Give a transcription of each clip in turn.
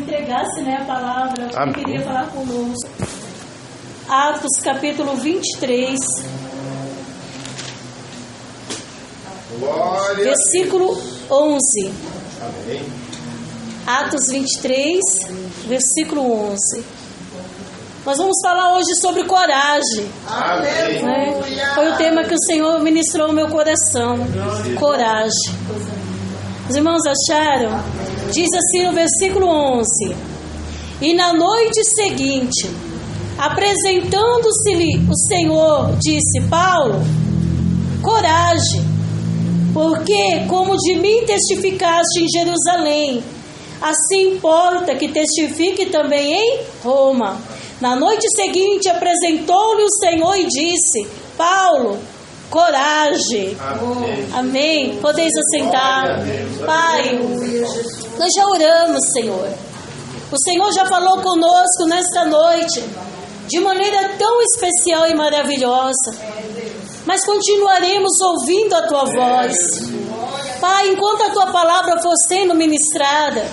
entregasse, né, a palavra, que Amém. queria falar conosco. Atos capítulo 23, Glória. versículo 11. Amém. Atos 23, versículo 11. Nós vamos falar hoje sobre coragem, Amém. né? Foi o tema que o Senhor ministrou no meu coração. Coragem. Os irmãos acharam? Diz assim no versículo 11: E na noite seguinte, apresentando-se-lhe o Senhor, disse: Paulo, coragem, porque como de mim testificaste em Jerusalém, assim importa que testifique também em Roma. Na noite seguinte apresentou-lhe o Senhor e disse: Paulo, coragem. Amém. Amém. Podeis assentar. Pai, nós já oramos, Senhor. O Senhor já falou conosco nesta noite de maneira tão especial e maravilhosa. Mas continuaremos ouvindo a Tua voz. Pai, enquanto a Tua palavra for sendo ministrada,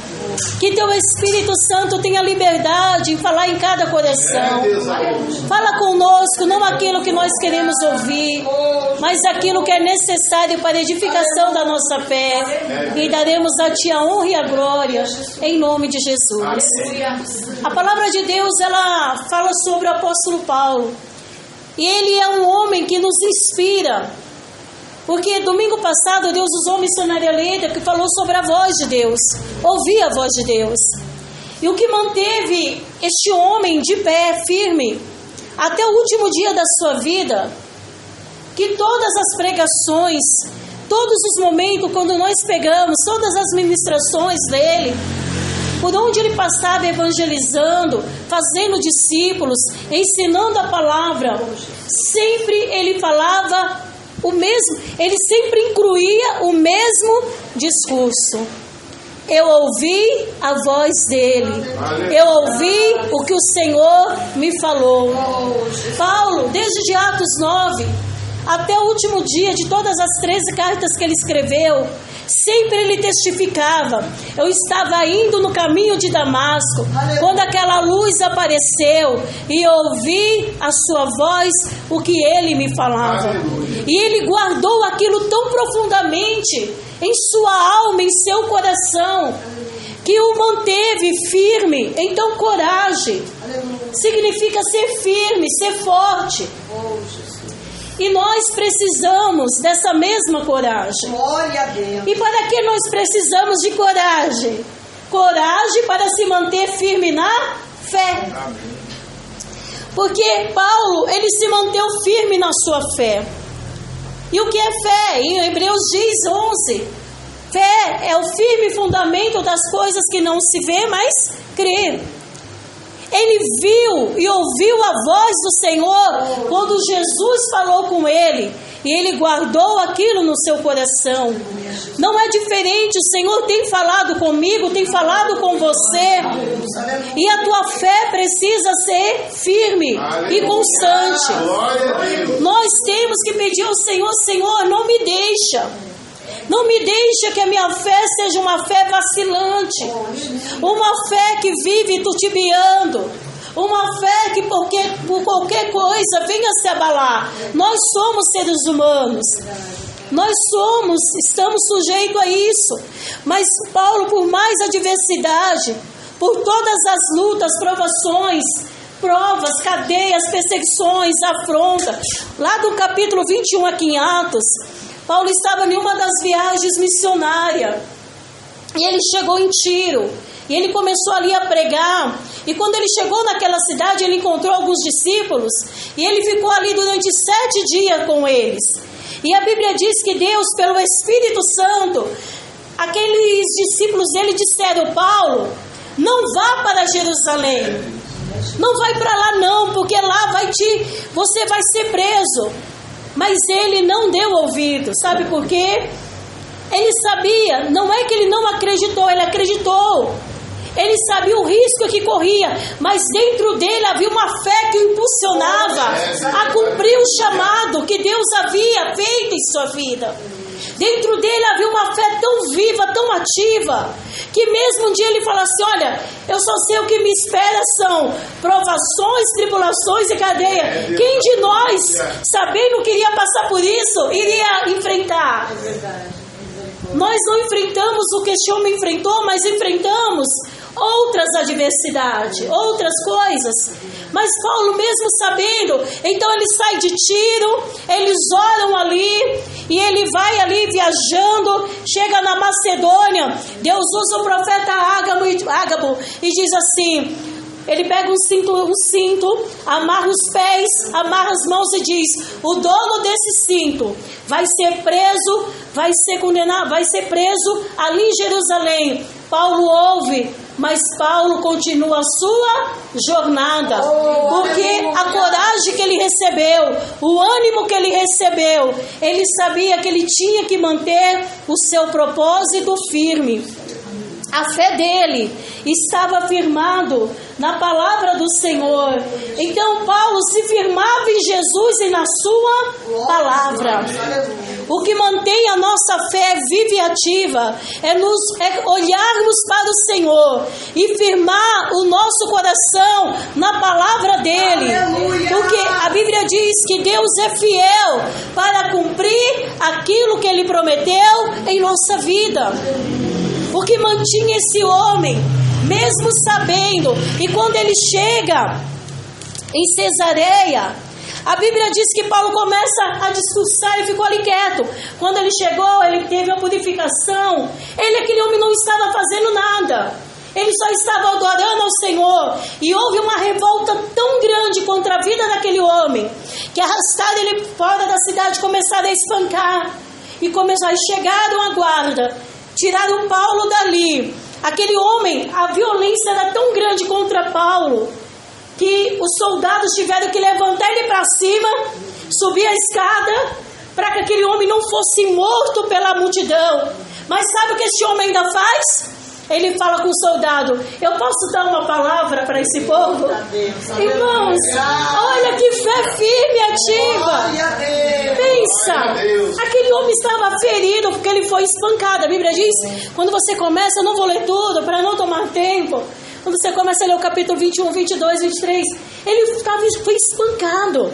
que Teu Espírito Santo tenha liberdade em falar em cada coração. Fala conosco, não aquilo que nós queremos ouvir, mas aquilo que é necessário para a edificação da nossa fé. E daremos a Ti a honra e a glória, em nome de Jesus. A palavra de Deus, ela fala sobre o apóstolo Paulo. E ele é um homem que nos inspira. Porque domingo passado Deus usou um missionário líder que falou sobre a voz de Deus. Ouvir a voz de Deus. E o que manteve este homem de pé, firme, até o último dia da sua vida, que todas as pregações, todos os momentos quando nós pegamos, todas as ministrações dele, por onde ele passava evangelizando, fazendo discípulos, ensinando a palavra, sempre ele falava o mesmo, ele sempre incluía o mesmo discurso. Eu ouvi a voz dele, eu ouvi o que o Senhor me falou. Paulo, desde Atos 9 até o último dia de todas as 13 cartas que ele escreveu, sempre ele testificava: eu estava indo no caminho de Damasco, quando aquela luz apareceu, e ouvi a sua voz, o que ele me falava. E ele guardou aquilo tão profundamente em sua alma, em seu coração, que o manteve firme. Então, coragem significa ser firme, ser forte. E nós precisamos dessa mesma coragem. Glória a Deus. E para que nós precisamos de coragem? Coragem para se manter firme na fé. Porque Paulo, ele se manteve firme na sua fé. E o que é fé? Em Hebreus diz 11: fé é o firme fundamento das coisas que não se vê, mas crê. Ele viu e ouviu a voz do Senhor quando Jesus falou com ele, e ele guardou aquilo no seu coração. Não é diferente, o Senhor tem falado comigo, tem falado com você, e a tua fé precisa ser firme e constante. Nós temos que pedir ao Senhor: Senhor, não me deixa. Não me deixa que a minha fé seja uma fé vacilante, uma fé que vive tutibiando, uma fé que por qualquer coisa venha se abalar. Nós somos seres humanos, estamos sujeitos a isso. Mas Paulo, por mais adversidade, por todas as lutas, provações, provas, cadeias, perseguições, afronta, lá do capítulo 21 aqui em Atos, Paulo estava em uma das viagens missionárias, e ele chegou em Tiro, e ele começou ali a pregar, e quando ele chegou naquela cidade, ele encontrou alguns discípulos, e ele ficou ali durante 7 dias com eles. E a Bíblia diz que Deus, pelo Espírito Santo, aqueles discípulos dele disseram: Paulo, não vá para Jerusalém, não vai para lá não, porque lá você vai ser preso. Mas ele não deu ouvido. Sabe por quê? Ele sabia, não é que ele não acreditou, ele acreditou. Ele sabia o risco que corria, mas dentro dele havia uma fé que o impulsionava a cumprir o chamado que Deus havia feito em sua vida. Dentro dele havia uma fé tão viva, tão ativa, que mesmo um dia ele fala assim: olha, eu só sei o que me espera são provações, tribulações e cadeia. Quem de nós, sabendo que iria passar por isso, iria enfrentar? Nós não enfrentamos o que este homem enfrentou, mas enfrentamos outras adversidades, outras coisas. Mas Paulo, mesmo sabendo, então ele sai de Tiro, eles oram ali, e ele vai ali viajando, chega na Macedônia. Deus usa o profeta Ágabo e diz assim: ele pega um cinto, amarra os pés, amarra as mãos e diz: o dono desse cinto vai ser preso, vai ser condenado, vai ser preso ali em Jerusalém. Paulo ouve, mas Paulo continua a sua jornada, porque a coragem que ele recebeu, o ânimo que ele recebeu, ele sabia que ele tinha que manter o seu propósito firme. A fé dele estava firmado na palavra do Senhor. Então Paulo se firmava em Jesus e na sua palavra. O que mantém a nossa fé viva e ativa é olharmos para o Senhor e firmar o nosso coração na palavra dele. Porque a Bíblia diz que Deus é fiel para cumprir aquilo que ele prometeu em nossa vida. O que mantinha esse homem, mesmo sabendo, e quando ele chega em Cesareia, a Bíblia diz que Paulo começa a discursar e ficou ali quieto. Quando ele chegou, ele teve a purificação. Aquele homem não estava fazendo nada. Ele só estava adorando ao Senhor. E houve uma revolta tão grande contra a vida daquele homem, que arrastaram ele fora da cidade, começaram a espancar. E chegaram a guarda. Tiraram Paulo dali. Aquele homem, a violência era tão grande contra Paulo, que os soldados tiveram que levantar ele para cima, subir a escada, para que aquele homem não fosse morto pela multidão. Mas sabe o que esse homem ainda faz? Ele fala com o soldado: eu posso dar uma palavra para esse povo? Irmãos, olha que fé firme e ativa. Pensa, aquele homem estava ferido porque ele foi espancado. A Bíblia diz, quando você começa, eu não vou ler tudo para não tomar tempo, quando você começa a ler o capítulo 21, 22, 23, ele foi espancado.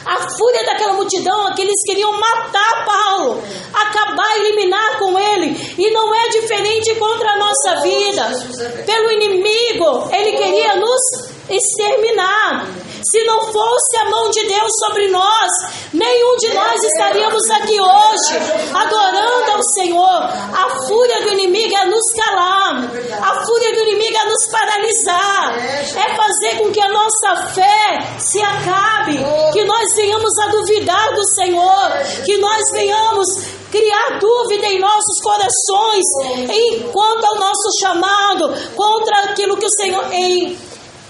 A fúria daquela multidão, que eles queriam matar Paulo, acabar, eliminar com ele. E não é diferente contra a nossa vida. Pelo inimigo, ele queria nos exterminar. Se não fosse a mão de Deus sobre nós, nenhum de nós estaríamos aqui hoje, adorando ao Senhor. A fúria do inimigo é nos calar. A fúria do inimigo é nos paralisar. É fazer com que a nossa fé se acabe, que nós venhamos a duvidar do Senhor, que nós venhamos criar dúvida em nossos corações quanto ao nosso chamado, contra aquilo que o Senhor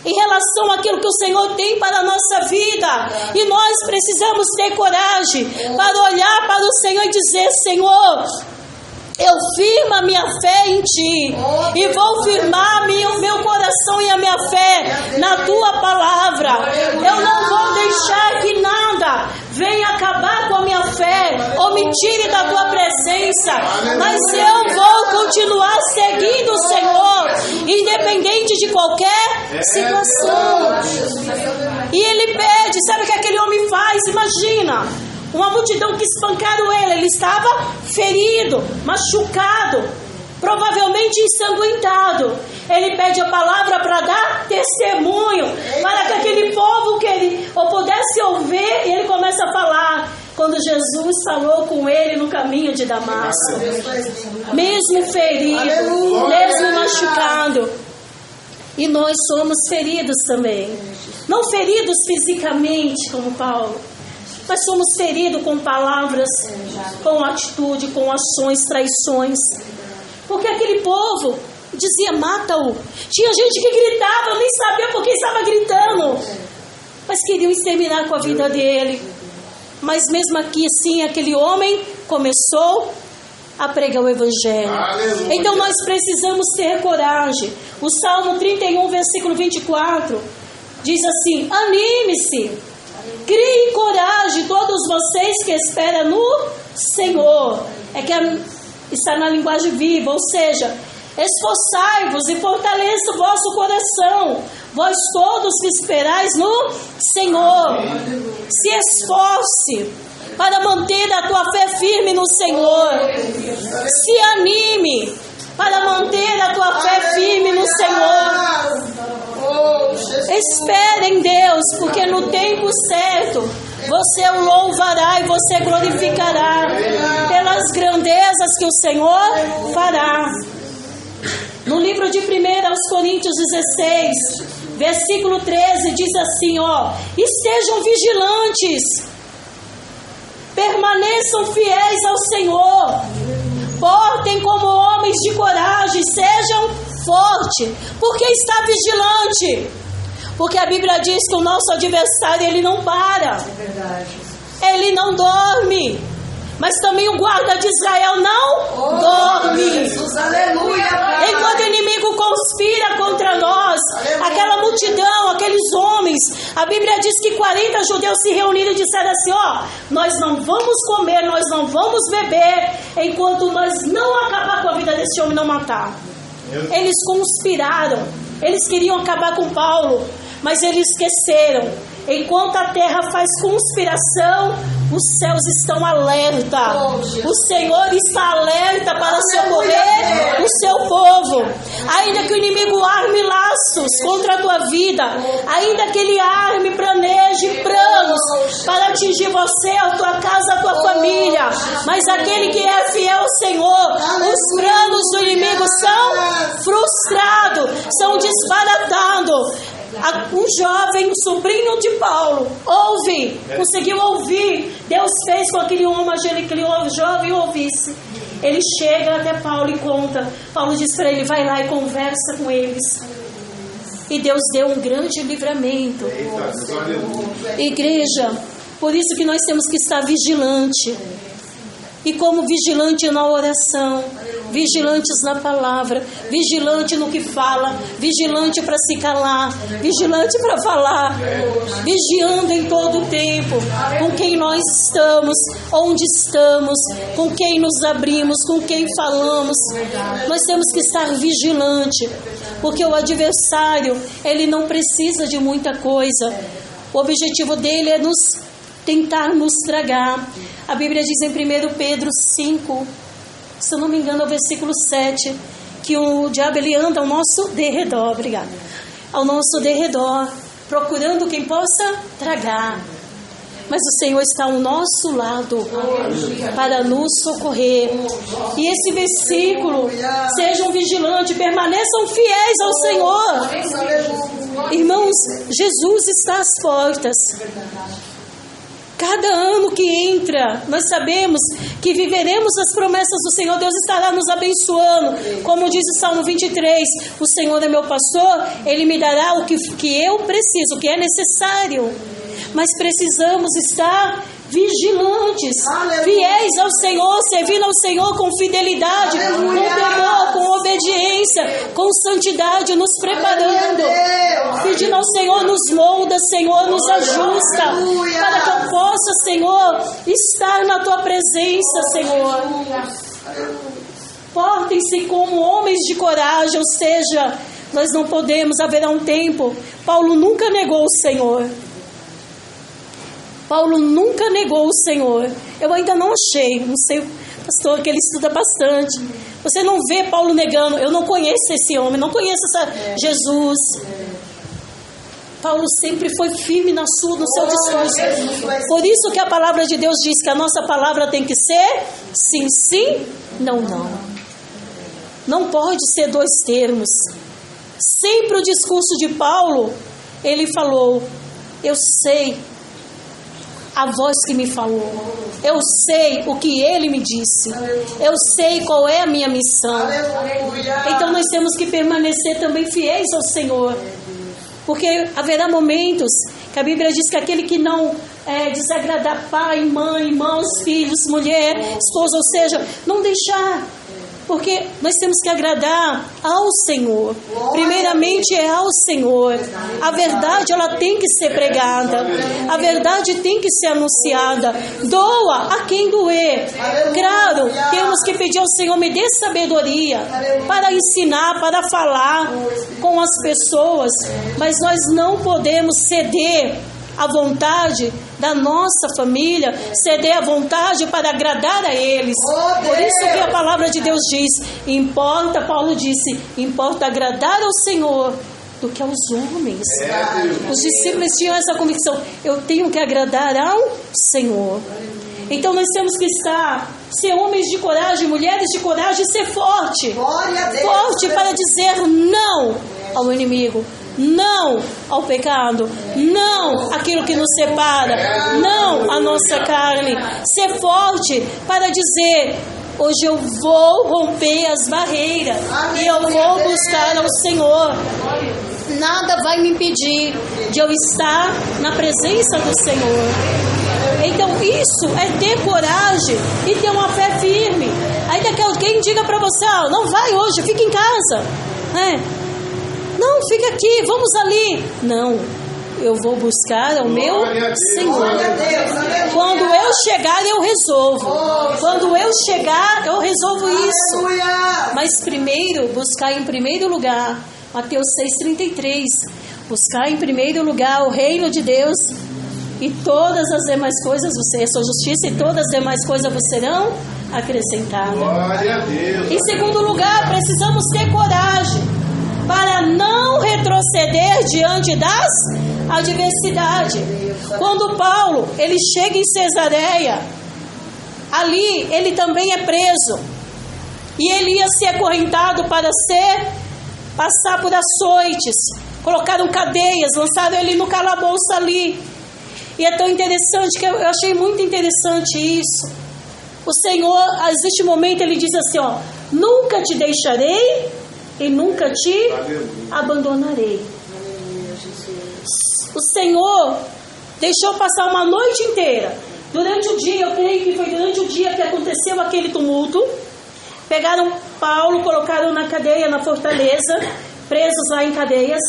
em relação àquilo que o Senhor tem para a nossa vida. E nós precisamos ter coragem para olhar para o Senhor e dizer: Senhor, eu firmo a minha fé em Ti, e vou firmar o meu coração e a minha fé na Tua palavra. Eu não vou deixar que nada venha acabar com a minha fé ou me tire da Tua presença, mas eu vou continuar seguindo o Senhor, independente de qualquer situação. E ele pede, sabe o que aquele homem faz? Imagina, uma multidão que espancaram ele estava ferido, machucado, provavelmente ensanguentado. Ele pede a palavra para dar testemunho, para que aquele povo que ele pudesse ouvir, e ele começa a falar quando Jesus falou com ele no caminho de Damasco, mesmo ferido, mesmo machucado. E nós somos feridos também, não feridos fisicamente como Paulo, mas somos feridos com palavras, com atitude, com ações, traições. Porque aquele povo dizia: mata-o. Tinha gente que gritava, nem sabia por que estava gritando, mas queriam exterminar com a vida dele. Mas mesmo aqui assim, aquele homem começou a pregar o Evangelho. Aleluia. Então nós precisamos ter coragem. O Salmo 31, versículo 24 diz assim: anime-se, Criem coragem, todos vocês que esperam no Senhor. É que está na linguagem viva, ou seja, esforçai-vos e fortaleça o vosso coração, vós todos que esperais no Senhor. Se esforce para manter a tua fé firme no Senhor. Se anime para manter a tua fé firme no Senhor. Espere em Deus, porque no tempo certo você o louvará e você glorificará pelas grandezas que o Senhor fará. No livro de 1 Coríntios 16, versículo 13, diz assim, estejam vigilantes, permaneçam fiéis ao Senhor, portem como homens de coragem, sejam fortes, porque está vigilante. Porque a Bíblia diz que o nosso adversário, ele não para. É verdade. Ele não dorme. Mas também o guarda de Israel não dorme. Jesus, aleluia. Enquanto o inimigo conspira contra nós, aleluia. Aquela multidão, aqueles homens, a Bíblia diz que 40 judeus se reuniram e disseram assim, nós não vamos comer, nós não vamos beber, enquanto nós não acabar com a vida desse homem, não matar. Eles conspiraram, eles queriam acabar com Paulo, mas eles esqueceram. Enquanto a terra faz conspiração, os céus estão alerta. O Senhor está alerta para socorrer o seu povo. Ainda que o inimigo arme laços contra a tua vida, ainda que ele arme, planeje planos para atingir você, a tua casa, a tua família, mas aquele que é fiel ao Senhor, os planos do inimigo são frustrados, são disparatados. Um jovem, sobrinho de Paulo, conseguiu ouvir. Deus fez com aquele jovem ouvisse. Ele chega até Paulo e conta. Paulo diz para ele, vai lá e conversa com eles. E Deus deu um grande livramento. Igreja, por isso que nós temos que estar vigilante. E como vigilante na oração, vigilantes na palavra, vigilante no que fala, vigilante para se calar, vigilante para falar, vigiando em todo o tempo com quem nós estamos, onde estamos, com quem nos abrimos, com quem falamos. Nós temos que estar vigilante, porque o adversário, ele não precisa de muita coisa. O objetivo dele é tentar nos tragar. A Bíblia diz em 1 Pedro 5, se eu não me engano, é o versículo 7, que o diabo ele anda ao nosso derredor, ao nosso derredor, procurando quem possa tragar. Mas o Senhor está ao nosso lado para nos socorrer. E esse versículo, sejam vigilantes, permaneçam fiéis ao Senhor. Irmãos, Jesus está às portas. Cada ano que entra, nós sabemos que viveremos as promessas do Senhor. Deus estará nos abençoando. Como diz o Salmo 23, o Senhor é meu pastor, Ele me dará o que eu preciso, o que é necessário. Mas precisamos estar vigilantes, fiéis ao Senhor, servindo ao Senhor com fidelidade, com temor, com obediência, com santidade, nos preparando, pedindo ao Senhor, nos molda, Senhor, nos ajusta, para que eu possa, Senhor, estar na Tua presença, Senhor. Portem-se como homens de coragem, ou seja, nós não podemos, haverá um tempo, Paulo nunca negou o Senhor. Paulo nunca negou o Senhor. Eu ainda não achei, não sei, pastor, que ele estuda bastante. Você não vê Paulo negando, eu não conheço esse homem, não conheço Jesus. Paulo sempre foi firme no seu discurso. Por isso que a palavra de Deus diz que a nossa palavra tem que ser sim, sim, não, não. Não pode ser dois termos. Sempre o discurso de Paulo, ele falou, eu sei a voz que me falou, eu sei o que ele me disse, eu sei qual é a minha missão. Então nós temos que permanecer também fiéis ao Senhor, porque haverá momentos que a Bíblia diz que aquele que não desagradar pai, mãe, irmãos, filhos, mulher, esposa, ou seja, não deixar Porque nós temos que agradar ao Senhor. Primeiramente é ao Senhor. A verdade, ela tem que ser pregada. A verdade tem que ser anunciada. Doa a quem doer. Claro, temos que pedir ao Senhor, me dê sabedoria para ensinar, para falar com as pessoas. Mas nós não podemos ceder à vontade da nossa família, ceder à vontade para agradar a eles. Por isso que a palavra de Deus diz, Paulo disse, importa agradar ao Senhor do que aos homens. Os discípulos tinham essa convicção, eu tenho que agradar ao Senhor. Então nós temos que ser homens de coragem, mulheres de coragem, ser forte. Forte para dizer não ao inimigo. Não ao pecado, não aquilo que nos separa, não a nossa carne. Ser forte para dizer, hoje eu vou romper as barreiras e eu vou buscar ao Senhor. Nada vai me impedir de eu estar na presença do Senhor. Então isso é ter coragem e ter uma fé firme. Ainda que alguém diga para você, não vai hoje, fica em casa, né? Não, fica aqui, vamos ali. Não, eu vou buscar ao meu Senhor. Quando eu chegar, eu resolvo. Quando eu chegar, eu resolvo isso. Mas primeiro, buscar em primeiro lugar, Mateus 6,33. Buscar em primeiro lugar o reino de Deus e todas as demais coisas, a sua justiça e todas as demais coisas vos serão acrescentadas. Em segundo lugar, precisamos ter coragem para não retroceder diante das adversidades. Quando Paulo, ele chega em Cesareia, ali ele também é preso. E ele ia ser acorrentado para passar por açoites. Colocaram cadeias, lançaram ele no calabouço ali. E é tão interessante, que eu achei muito interessante isso. O Senhor, neste momento, ele diz assim, nunca te deixarei e nunca te abandonarei. O Senhor deixou passar uma noite inteira. Durante o dia, eu creio que foi durante o dia que aconteceu aquele tumulto. Pegaram Paulo, colocaram na cadeia, na fortaleza, presos lá em cadeias.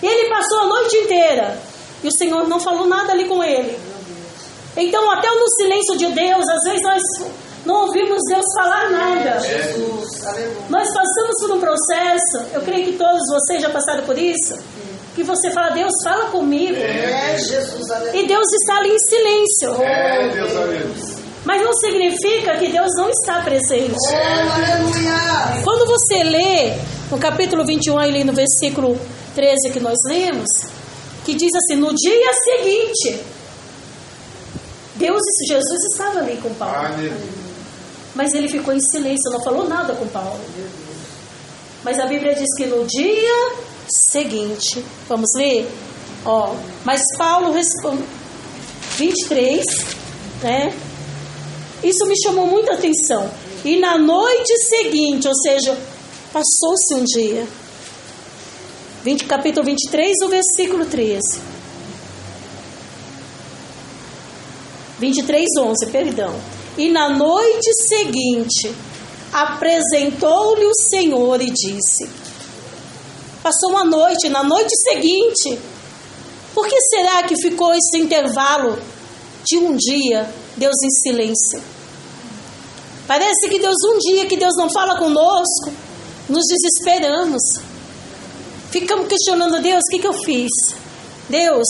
E ele passou a noite inteira. E o Senhor não falou nada ali com ele. Então, até no silêncio de Deus, às vezes nós não ouvimos Deus falar nada. Nós passamos por um processo, eu creio que todos vocês já passaram por isso, que você fala, Deus, fala comigo. E Deus está ali em silêncio. Mas não significa que Deus não está presente. Quando você lê no capítulo 21, ali no versículo 13 que nós lemos, que diz assim, no dia seguinte, Jesus estava ali com Paulo. Mas ele ficou em silêncio, não falou nada com Paulo. Mas a Bíblia diz que no dia seguinte, vamos ler? Mas Paulo responde, 23, né? Isso me chamou muita atenção. E na noite seguinte, ou seja, passou-se um dia. Capítulo 23, o versículo 13. 23:11, perdão. E na noite seguinte, apresentou-lhe o Senhor e disse. Passou uma noite, na noite seguinte. Por que será que ficou esse intervalo de um dia, Deus em silêncio? Parece que um dia que Deus não fala conosco, nos desesperamos. Ficamos questionando, Deus, o que eu fiz? Deus,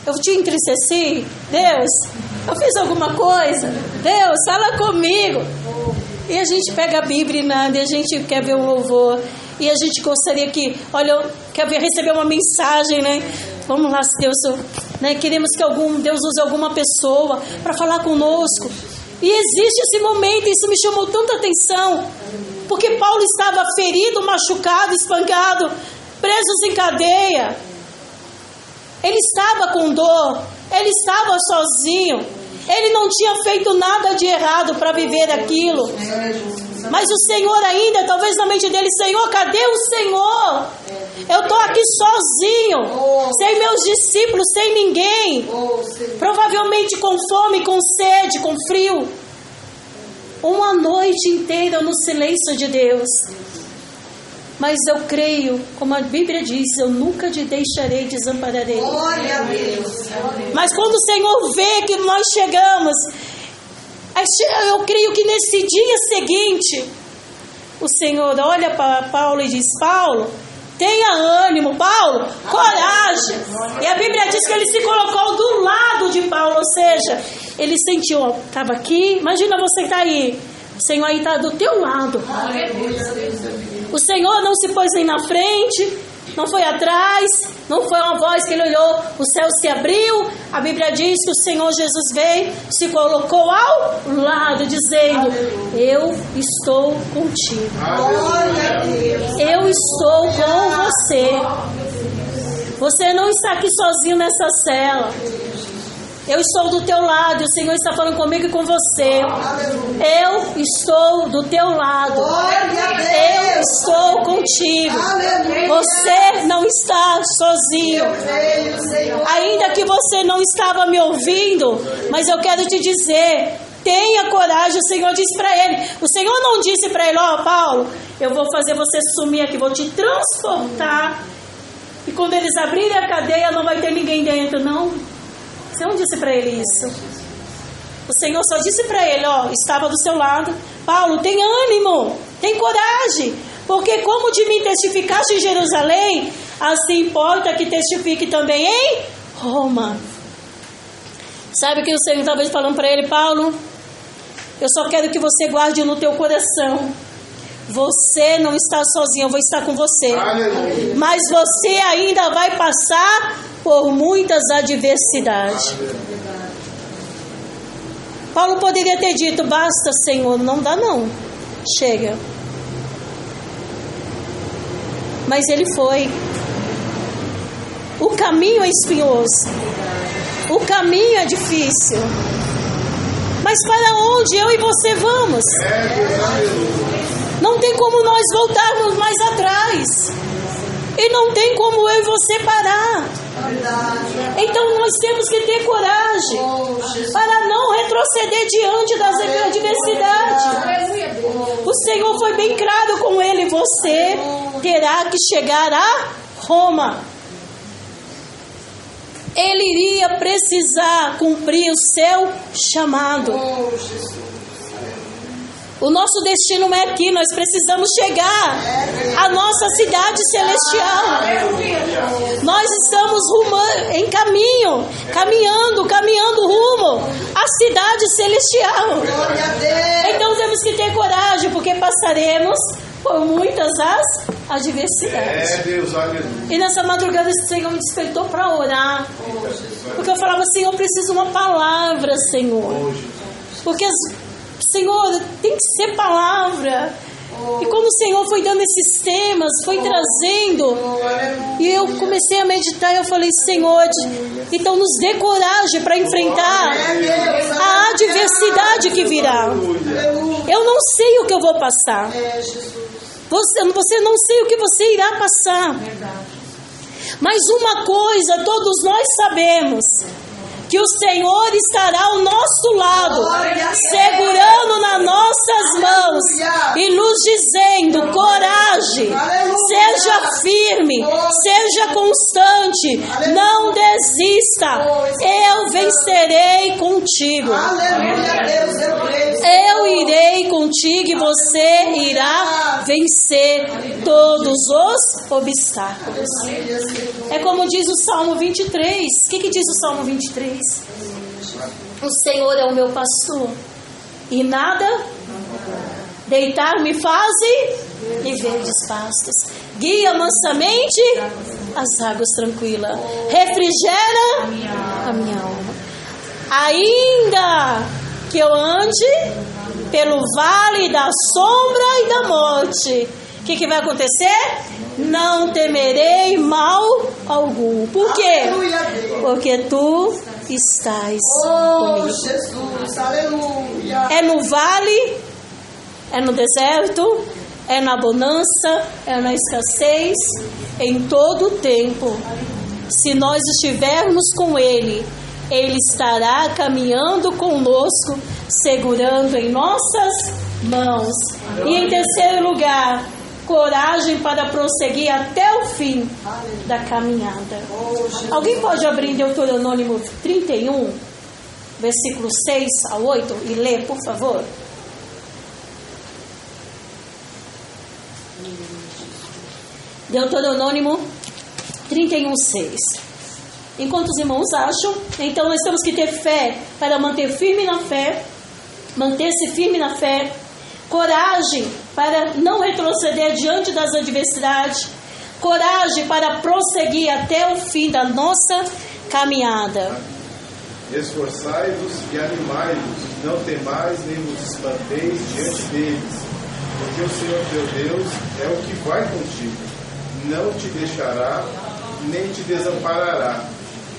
eu te entristeci? Deus, eu fiz alguma coisa? Deus, fala comigo. E a gente pega a Bíblia e a gente quer ver um louvor. E a gente gostaria que, quer receber uma mensagem, né? Vamos lá, Deus, né? Queremos que Deus use alguma pessoa para falar conosco. E existe esse momento, isso me chamou tanta atenção. Porque Paulo estava ferido, machucado, espancado, preso em cadeia. Ele estava com dor, ele estava sozinho, ele não tinha feito nada de errado para viver aquilo. Mas o Senhor ainda, talvez na mente dele, Senhor, cadê o Senhor? Eu estou aqui sozinho, sem meus discípulos, sem ninguém. Provavelmente com fome, com sede, com frio. uma noite inteira no silêncio de Deus. Mas eu creio, como a Bíblia diz, eu nunca te deixarei, desampararei. Glória a Deus. Mas quando o Senhor vê que nós chegamos, eu creio que nesse dia seguinte, o Senhor olha para Paulo e diz: Paulo, tenha ânimo, Paulo, coragem. E a Bíblia diz que ele se colocou do lado de Paulo, ou seja, ele sentiu, estava aqui, imagina você que está aí, o Senhor aí está do teu lado. O Senhor não se pôs nem na frente, não foi atrás, não foi uma voz que ele olhou, o céu se abriu. A Bíblia diz que o Senhor Jesus veio, se colocou ao lado, dizendo: eu estou contigo. Eu estou com você. Você não está aqui sozinho nessa cela. Eu estou do teu lado, o Senhor está falando comigo e com você. Eu estou do teu lado. Eu estou contigo. Você não está sozinho. Ainda que você não estava me ouvindo, mas eu quero te dizer, tenha coragem. O Senhor disse para ele. O Senhor não disse para ele: ó, Paulo, eu vou fazer você sumir aqui, vou te transportar. E quando eles abrirem a cadeia, não vai ter ninguém dentro, não. O Senhor não disse para ele isso. O Senhor só disse para ele: ó, estava do seu lado. Paulo, tem ânimo, tem coragem, porque como de mim testificaste em Jerusalém, assim importa que testifique também em Roma. Sabe o que o Senhor estava falando para ele? Paulo, eu só quero que você guarde no teu coração. Você não está sozinho, eu vou estar com você. Aleluia. Mas você ainda vai passar por muitas adversidades. Paulo poderia ter dito: basta, Senhor, não dá não, chega. Mas ele foi. O caminho é espinhoso, o caminho é difícil. Mas para onde eu e você vamos? Não tem como nós voltarmos mais atrás. E não tem como eu e você parar. Então nós temos que ter coragem para não retroceder diante das adversidades. O Senhor foi bem claro com ele: você terá que chegar a Roma. Ele iria precisar cumprir o seu chamado. O nosso destino não é aqui, nós precisamos chegar à nossa cidade celestial. Nós estamos em caminho, caminhando rumo à cidade celestial. Então temos que ter coragem, porque passaremos por muitas as adversidades. E nessa madrugada o Senhor me despertou para orar, porque eu falava: Senhor, eu preciso de uma palavra, Senhor, porque Senhor, tem que ser palavra. E como o Senhor foi dando esses temas, foi trazendo, e eu comecei a meditar, eu falei: Senhor, então nos dê coragem para enfrentar a adversidade que virá. Eu não sei o que eu vou passar. Você não sei o que você irá passar. Mas uma coisa todos nós sabemos: que o Senhor estará ao nosso lado, segurando nas nossas mãos e nos dizendo: coragem, seja firme, seja constante, não desista, eu vencerei contigo. Eu irei contigo e você irá vencer todos os obstáculos. É como diz o Salmo 23. O que diz o Salmo 23? O Senhor é o meu pastor e nada deitar-me fazem e verdes pastos. Guia mansamente as águas tranquilas. Refrigera a minha alma. Ainda que eu ande pelo vale da sombra e da morte, o que vai acontecer? Não temerei mal algum. Por quê? Porque tu estás comigo. Jesus, aleluia. É no vale, é no deserto, é na bonança, é na escassez, em todo o tempo. Se nós estivermos com Ele, Ele estará caminhando conosco segurando em nossas mãos. E em terceiro lugar, coragem para prosseguir até o fim da caminhada. Alguém pode abrir Deuteronômio 31, versículos 6 a 8 e ler, por favor? Deuteronômio 31, 6. Enquanto os irmãos acham, então nós temos que ter fé para manter firme na fé, manter-se firme na fé, coragem para não retroceder diante das adversidades, coragem para prosseguir até o fim da nossa caminhada. Esforçai-vos e animai-vos, não temais nem vos espanteis diante deles, porque o Senhor teu Deus é o que vai contigo, não te deixará, nem te desamparará.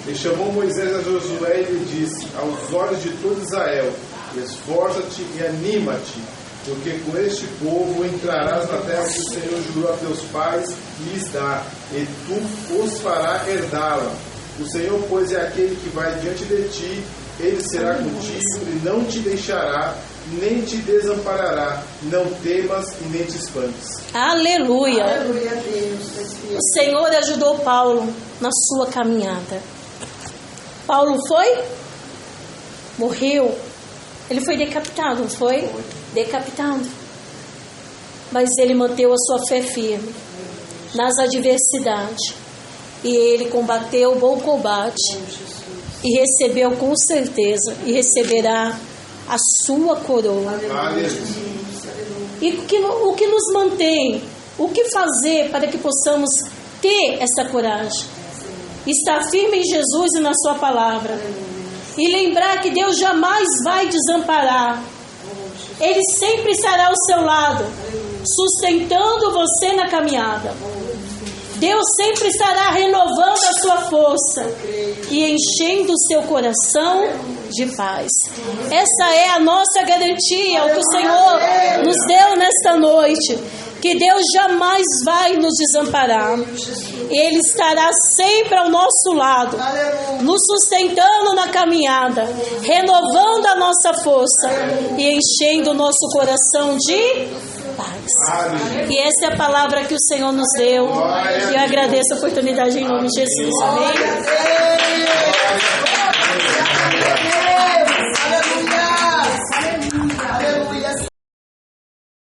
E chamou Moisés a Josué e lhe disse, aos olhos de todo Israel, esforça-te e anima-te, porque com este povo entrarás na terra que o Senhor jurou a teus pais lhes dar, e tu os farás herdá-la. O Senhor, pois, é aquele que vai diante de ti, ele será contigo e não te deixará, nem te desamparará. Não temas e nem te espantes. Aleluia! Aleluia a Deus. O Senhor ajudou Paulo na sua caminhada. Paulo foi? Morreu. Ele foi decapitado, não foi? Decapitado. Mas ele manteve a sua fé firme nas adversidades. E ele combateu o bom combate. E recebeu com certeza. E receberá a sua coroa. E o que nos mantém? O que fazer para que possamos ter essa coragem? Estar firme em Jesus e na sua palavra. E lembrar que Deus jamais vai desamparar. Ele sempre estará ao seu lado, sustentando você na caminhada. Deus sempre estará renovando a sua força e enchendo o seu coração de paz. Essa é a nossa garantia, o que o Senhor nos deu nesta noite. Que Deus jamais vai nos desamparar. Ele estará sempre ao nosso lado, nos sustentando na caminhada, renovando a nossa força e enchendo o nosso coração de paz. E essa é a palavra que o Senhor nos deu. E eu agradeço a oportunidade em nome de Jesus. Amém.